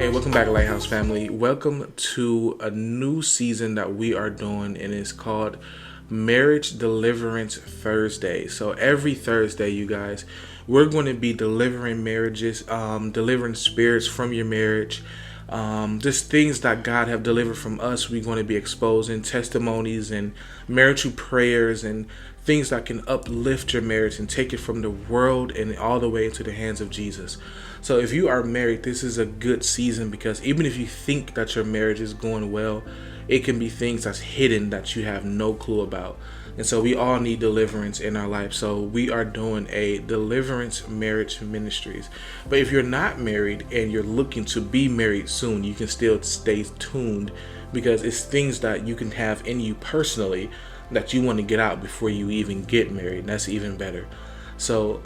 Hey, welcome back, Lighthouse family. Welcome to a new season that we are doing, and it's called Marriage Deliverance Thursday. So every Thursday, you guys, we're going to be delivering marriages, delivering spirits from your marriage, just things that God have delivered from us. We're going to be exposing testimonies and marital prayers and things that can uplift your marriage and take it from the world and all the way into the hands of Jesus. So if you are married, this is a good season, because even if you think that your marriage is going well, it can be things that's hidden that you have no clue about. And so we all need deliverance in our life. So we are doing a deliverance marriage ministries. But if you're not married and you're looking to be married soon, you can still stay tuned, because it's things that you can have in you personally that you want to get out before you even get married. And that's even better. So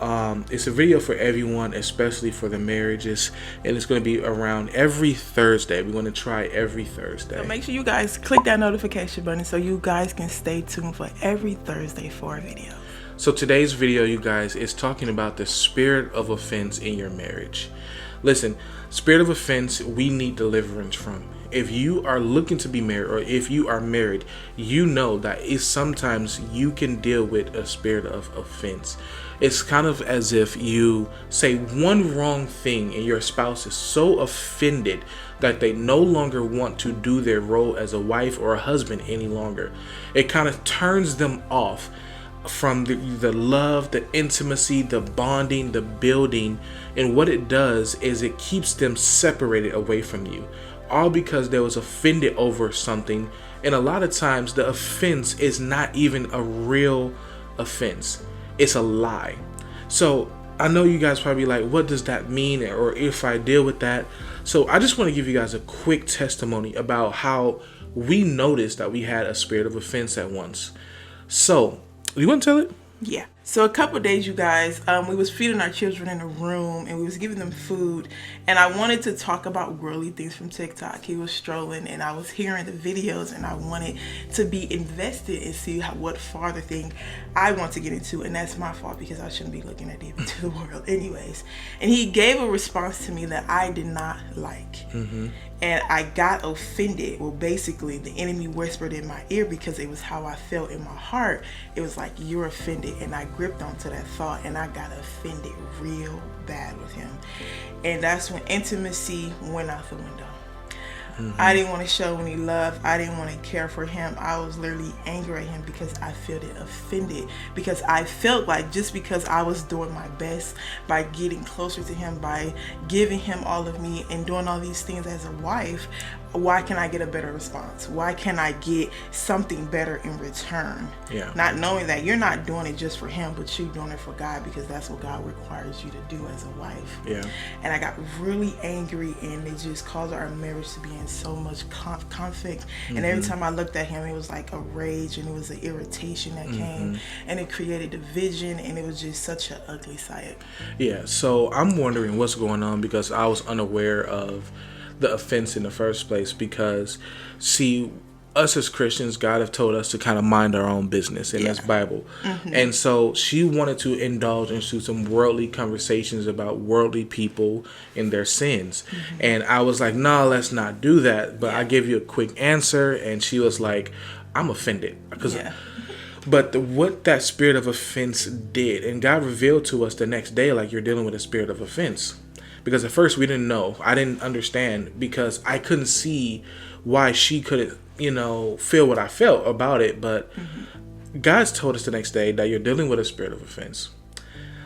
it's a video for everyone, especially for the marriages, and it's going to be around every Thursday. We're going to try every Thursday. So make sure you guys click that notification button so you guys can stay tuned for every Thursday for our video. So today's video, you guys, is talking about the spirit of offense in your marriage. Listen, spirit of offense, we need deliverance from. If you are looking to be married, or if you are married, you know that sometimes you can deal with a spirit of offense. It's kind of as if you say one wrong thing and your spouse is so offended that they no longer want to do their role as a wife or a husband any longer. It kind of turns them off from the love, the intimacy, the bonding, the building. And what it does is it keeps them separated away from you, all because they was offended over something. And a lot of times the offense is not even a real offense. It's a lie. So I know you guys probably like, what does that mean? Or if I deal with that. So I just want to give you guys a quick testimony about how we noticed that we had a spirit of offense at once. So you want to tell it? Yeah. So a couple of days, you guys, we was feeding our children in a room, and we was giving them food, and I wanted to talk about worldly things from TikTok. He was strolling, and I was hearing the videos, and I wanted to be invested and see what farther thing I want to get into, and that's my fault, because I shouldn't be looking at deep into the world anyways. And he gave a response to me that I did not like. And I got offended. Well, basically, the enemy whispered in my ear, because it was how I felt in my heart. It was like, you're offended. And I gripped onto that thought, and I got offended real bad with him. And that's when intimacy went out the window. I didn't want to show any love. I didn't want to care for him. I was literally angry at him because I felt offended. Because I felt like just because I was doing my best by getting closer to him, by giving him all of me and doing all these things as a wife, why can I get a better response? Why can I get something better in return? Yeah. Not knowing that you're not doing it just for him, but you're doing it for God, because that's what God requires you to do as a wife. Yeah. And I got really angry, and it just caused our marriage to be in so much conflict. And every time I looked at him, it was like a rage, and it was an irritation that came, and it created division, and it was just such an ugly sight. Yeah. So I'm wondering what's going on, because I was unaware of the offense in the first place, because see, us as Christians, God have told us to kind of mind our own business, and that's Bible. And so she wanted to indulge into some worldly conversations about worldly people and their sins. And I was like, no, let's not do that. But I gave you a quick answer, and she was like, I'm offended. But what that spirit of offense did, and God revealed to us the next day, like, you're dealing with a spirit of offense. Because at first we didn't know. I didn't understand, because I couldn't see why she couldn't, feel what I felt about it. But God's told us the next day that you're dealing with a spirit of offense.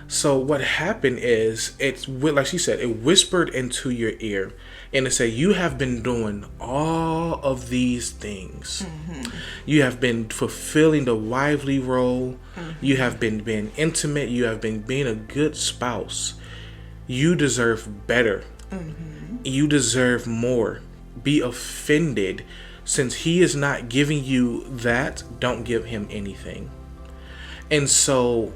So what happened is, it's like she said, it whispered into your ear, and it said, you have been doing all of these things. You have been fulfilling the wifely role. You have been being intimate. You have been being a good spouse. You deserve better. You deserve more. Be offended. Since he is not giving you that, don't give him anything. And so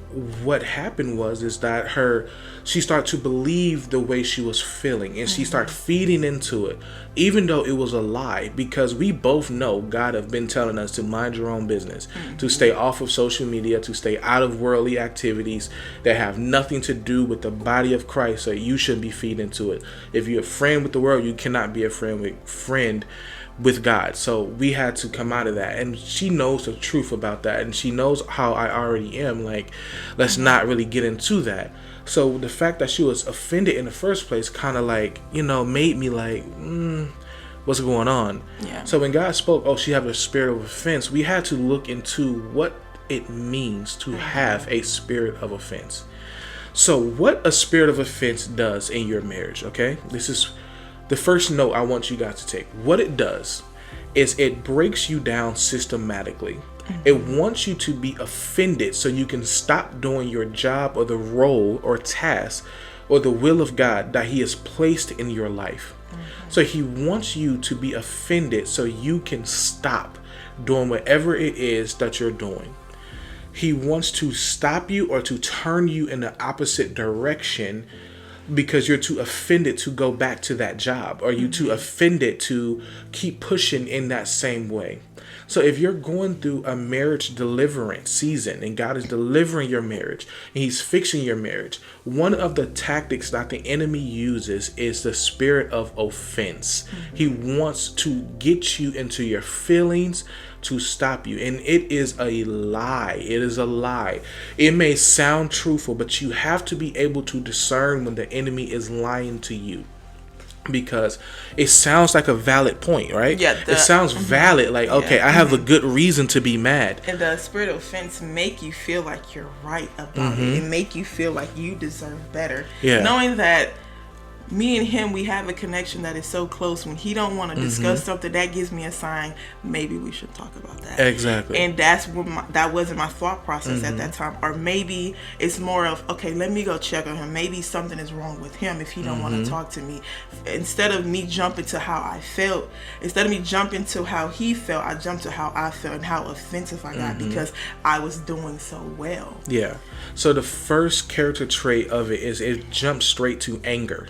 what happened is that she started to believe the way she was feeling, and she started feeding into it, even though it was a lie, because we both know God have been telling us to mind your own business, to stay off of social media, to stay out of worldly activities that have nothing to do with the body of Christ. So you shouldn't be feeding into it. If you're a friend with the world, you cannot be a friend with God. So we had to come out of that, and she knows the truth about that, and she knows how I already am. Like, let's not really get into that. So the fact that she was offended in the first place kind of like, made me like, what's going on? Yeah. So when God spoke, oh, she have a spirit of offense, we had to look into what it means to have a spirit of offense. So what a spirit of offense does in your marriage, okay? This is the first note I want you guys to take. What it does is it breaks you down systematically. It wants you to be offended so you can stop doing your job or the role or task or the will of God that He has placed in your life. So He wants you to be offended so you can stop doing whatever it is that you're doing. He wants to stop you or to turn you in the opposite direction because you're too offended to go back to that job, or you too offended to keep pushing in that same way. So if you're going through a marriage deliverance season and God is delivering your marriage and He's fixing your marriage, one of the tactics that the enemy uses is the spirit of offense. He wants to get you into your feelings, to stop you. And it is a lie. It is a lie. It may sound truthful, but you have to be able to discern when the enemy is lying to you. Because it sounds like a valid point, right? Yeah. It sounds valid. Like, okay, I have a good reason to be mad. And the spirit of offense make you feel like you're right about it. It make you feel like you deserve better. Yeah. Knowing that me and him, we have a connection that is so close. When he don't want to discuss something, that gives me a sign. Maybe we should talk about that. Exactly. And that's what that wasn't my thought process at that time. Or maybe it's more of, okay, let me go check on him. Maybe something is wrong with him if he don't want to talk to me. Instead of me jumping to how I felt, instead of me jumping to how he felt, I jumped to how I felt and how offensive I got because I was doing so well. Yeah. So the first character trait of it is it jumps straight to anger.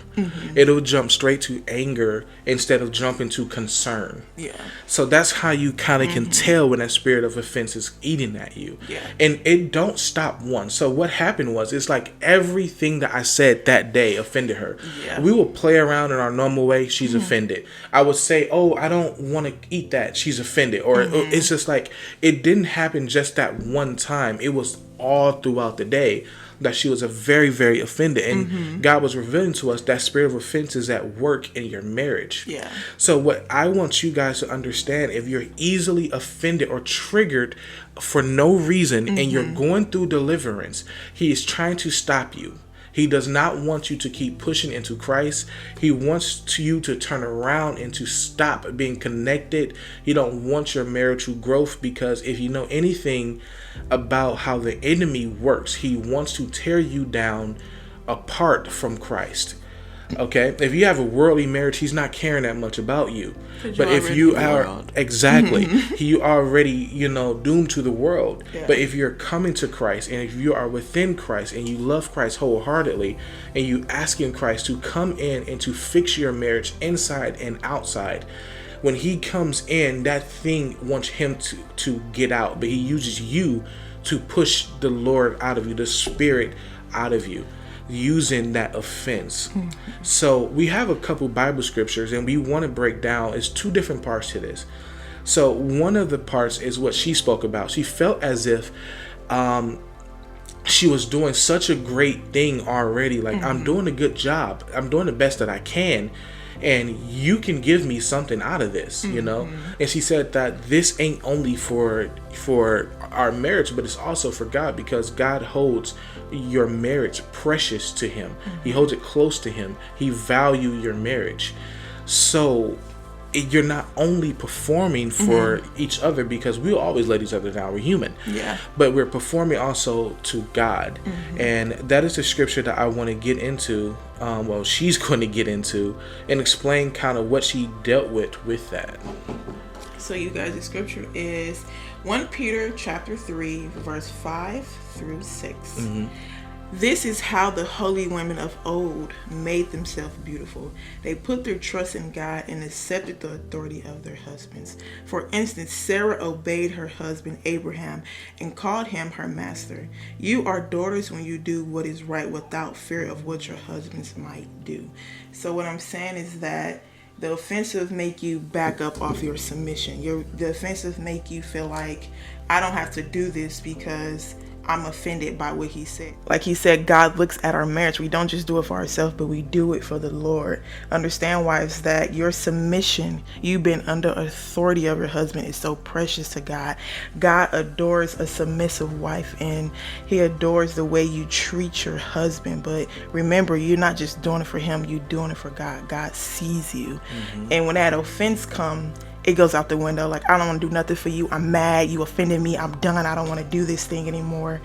It'll jump straight to anger instead of jumping to concern. Yeah. So that's how you kind of can tell when that spirit of offense is eating at you. Yeah. And it don't stop once. So what happened was, it's like everything that I said that day offended her. Yeah. We will play around in our normal way. She's offended. I would say, oh, I don't want to eat that. She's offended. Or it's just like, it didn't happen just that one time. It was all throughout the day that she was very, very offended. And God was revealing to us that spirit of offense is at work in your marriage. Yeah. So what I want you guys to understand, if you're easily offended or triggered for no reason and you're going through deliverance, He is trying to stop you. He does not want you to keep pushing into Christ. He wants you to turn around and to stop being connected. He don't want your marital growth, because if you know anything about how the enemy works, he wants to tear you down apart from Christ. Okay, if you have a worldly marriage, he's not caring that much about you. But if you are you already, doomed to the world. Yeah. But if you're coming to Christ, and if you are within Christ and you love Christ wholeheartedly, and you asking Christ to come in and to fix your marriage inside and outside, when He comes in, that thing wants Him to get out, but He uses you to push the Lord out of you, the Spirit out of you, using that offense. So we have a couple Bible scriptures, and we want to break down. It's two different parts to this. So one of the parts is what she spoke about. She felt as if she was doing such a great thing already. Like, I'm doing a good job. I'm doing the best that I can. And you can give me something out of this, And she said that this ain't only for our marriage, but it's also for God, because God holds your marriage precious to Him. He holds it close to Him. He values your marriage. So you're not only performing for each other, because we'll always let each other down. We're human. Yeah. But we're performing also to God. And that is the scripture that I want to get into. She's going to get into and explain kind of what she dealt with that. So you guys, the scripture is 1 Peter chapter 3, verse 5 through 6. This is how the holy women of old made themselves beautiful. They put their trust in God and accepted the authority of their husbands. For instance, Sarah obeyed her husband Abraham and called him her master. You are daughters when you do what is right without fear of what your husbands might do. So what I'm saying is that the offensive make you back up off your submission. The offensive make you feel like, I don't have to do this because I'm offended by what he said. Like he said, God looks at our marriage. We don't just do it for ourselves, but we do it for the Lord. Understand, wives, that your submission, you being under authority of your husband, is so precious to God. God adores a submissive wife, and he adores the way you treat your husband. But remember, you're not just doing it for him, you're doing it for God. God sees you. And when that offense comes, it goes out the window. Like, I don't want to do nothing for you. I'm mad. You offended me. I'm done. I don't want to do this thing anymore.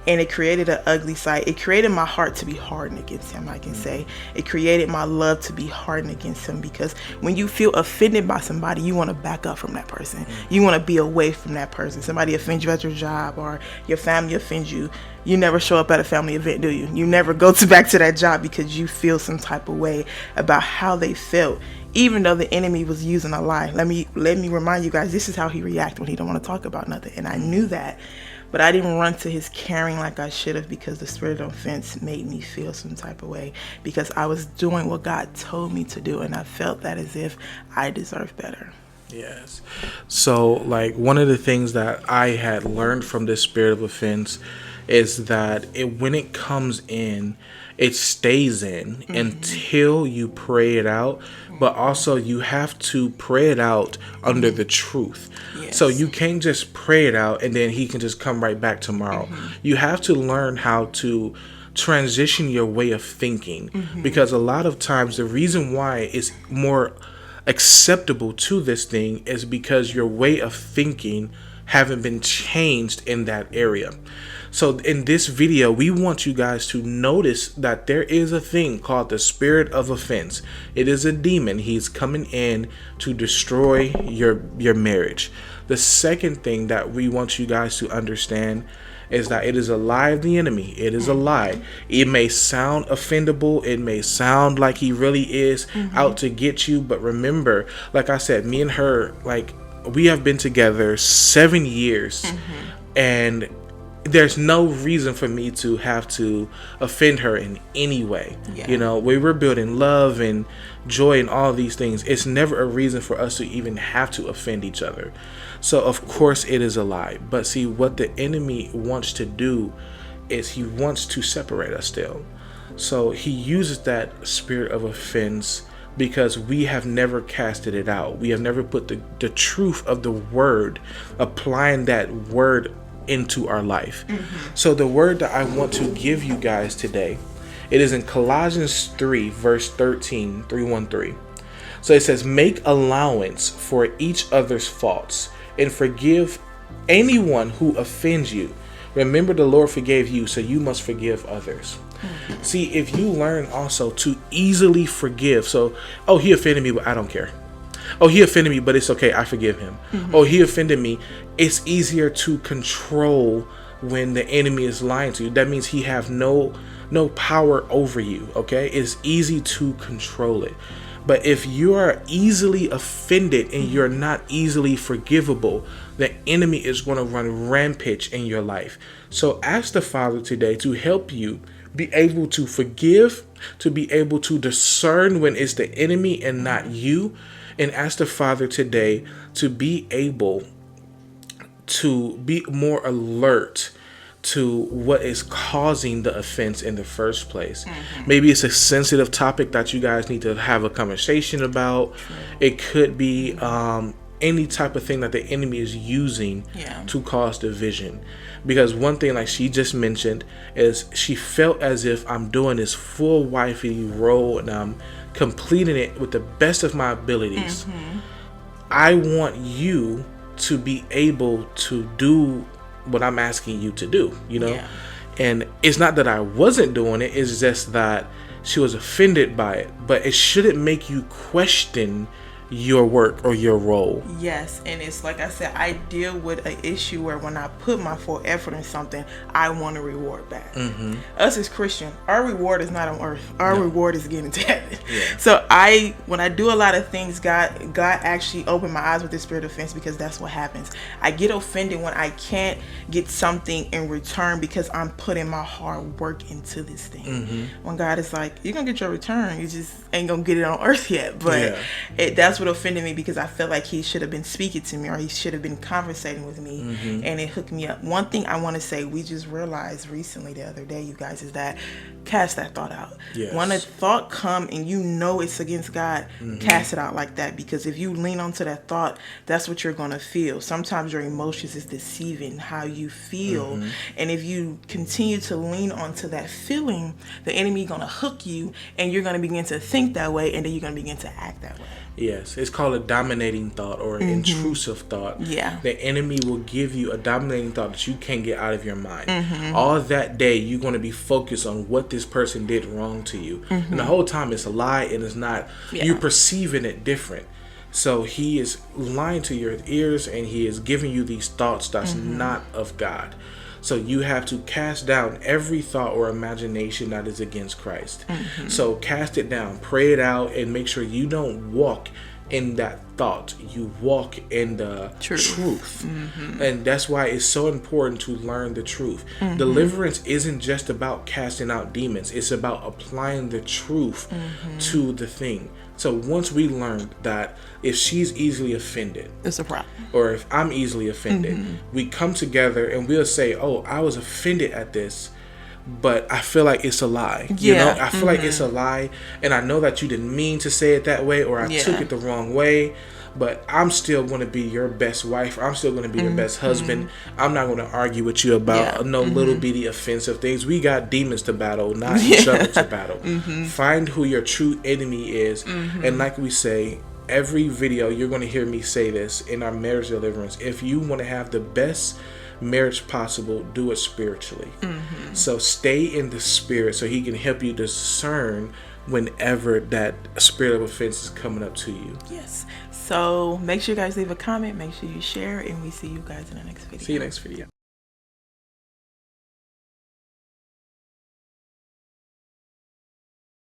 And it created an ugly sight. It created my heart to be hardened against him, I can say. It created my love to be hardened against him, because when you feel offended by somebody, you want to back up from that person. You want to be away from that person. Somebody offends you at your job, or your family offends you. You never show up at a family event, do you? You never go back to that job because you feel some type of way about how they felt, even though the enemy was using a lie. Let me remind you guys, this is how he reacted when he don't want to talk about nothing. And I knew that, but I didn't run to his caring like I should have, because the spirit of offense made me feel some type of way, because I was doing what God told me to do, and I felt that as if I deserved better. Yes. So, like, one of the things that I had learned from this spirit of offense is that when it comes in, it stays in until you pray it out. But also, you have to pray it out under the truth. Yes. So you can't just pray it out and then he can just come right back tomorrow. You have to learn how to transition your way of thinking, because a lot of times the reason why it's more acceptable to this thing is because your way of thinking haven't been changed in that area. So in this video, we want you guys to notice that there is a thing called the spirit of offense. It is a demon. He's coming in to destroy your marriage. The second thing that we want you guys to understand is that it is a lie of the enemy. It is a lie. It may sound offendable. It may sound like he really is out to get you. But remember, like I said, me and her, like, we have been together 7 years, and there's no reason for me to have to offend her in any way. You know, we were building love and joy and all these things. It's never a reason for us to even have to offend each other. So of course it is a lie. But see, what the enemy wants to do is he wants to separate us still. So he uses that spirit of offense because we have never casted it out. We have never put the truth of the word, applying that word into our life. So the word that I want to give you guys today, it is in Colossians 3 verse 13, 3:13. So it says, make allowance for each other's faults and forgive anyone who offends you. Remember, the Lord forgave you, so you must forgive others. See, if you learn also to easily forgive, so, oh, he offended me, but I don't care. Oh, he offended me, but it's okay, I forgive him. Oh, he offended me. It's easier to control when the enemy is lying to you. That means he have no power over you, okay? It's easy to control it. But if you are easily offended and you're not easily forgivable, the enemy is going to run rampage in your life. So ask the Father today to help you be able to forgive, to be able to discern when it's the enemy and not you. And ask the Father today to be able to be more alert to what is causing the offense in the first place. Maybe it's a sensitive topic that you guys need to have a conversation about. It could be any type of thing that the enemy is using to cause division. Because one thing, like she just mentioned, is she felt as if I'm doing this full wifey role and I'm completing it with the best of my abilities. I want you to be able to do what I'm asking you to do, you know? And it's not that I wasn't doing it, it's just that she was offended by it. But it shouldn't make you question your work or your role. Yes, and it's like I said, I deal with an issue where when I put my full effort in something, I want a reward back. Us as Christian, our reward is not on earth. Our reward is getting to heaven. So when I do a lot of things, God actually opened my eyes with the spirit of offense, because that's what happens. I get offended when I can't get something in return because I'm putting my hard work into this thing. When God is like, you're going to get your return. You just ain't going to get it on earth yet. But that's what offended me, because I felt like he should have been speaking to me, or he should have been conversating with me, and it hooked me up. One thing I want to say, we just realized recently the other day, you guys, is that cast that thought out. When a thought come and you know it's against God, cast it out like that, because if you lean onto that thought, that's what you're going to feel. Sometimes your emotions is deceiving how you feel, and if you continue to lean onto that feeling, the enemy going to hook you, and you're going to begin to think that way, and then you're going to begin to act that way. Yes, it's called a dominating thought, or an intrusive thought. The enemy will give you a dominating thought that you can't get out of your mind. All that day, you're going to be focused on what this person did wrong to you. And the whole time it's a lie, and it's not. You're perceiving it different. So he is lying to your ears, and he is giving you these thoughts that's not of God. So you have to cast down every thought or imagination that is against Christ. So cast it down, pray it out, and make sure you don't walk in that thought. You walk in the truth. And that's why it's so important to learn the truth. Deliverance isn't just about casting out demons. It's about applying the truth to the thing. So once we learned that if she's easily offended, it's a problem, or if I'm easily offended, we come together and we'll say, oh, I was offended at this, but I feel like it's a lie. You know, I feel like it's a lie, and I know that you didn't mean to say it that way, or I took it the wrong way, but I'm still going to be your best wife. I'm still going to be your best husband. I'm not going to argue with you about no little bitty offensive things. We got demons to battle, not each other to battle. Find who your true enemy is. And like we say, every video you're going to hear me say this in our marriage deliverance. If you want to have the best marriage possible, do it spiritually. So stay in the spirit so he can help you discern whenever that spirit of offense is coming up to you. Yes. So make sure you guys leave a comment, make sure you share, and we see you guys in the next video. See you next video.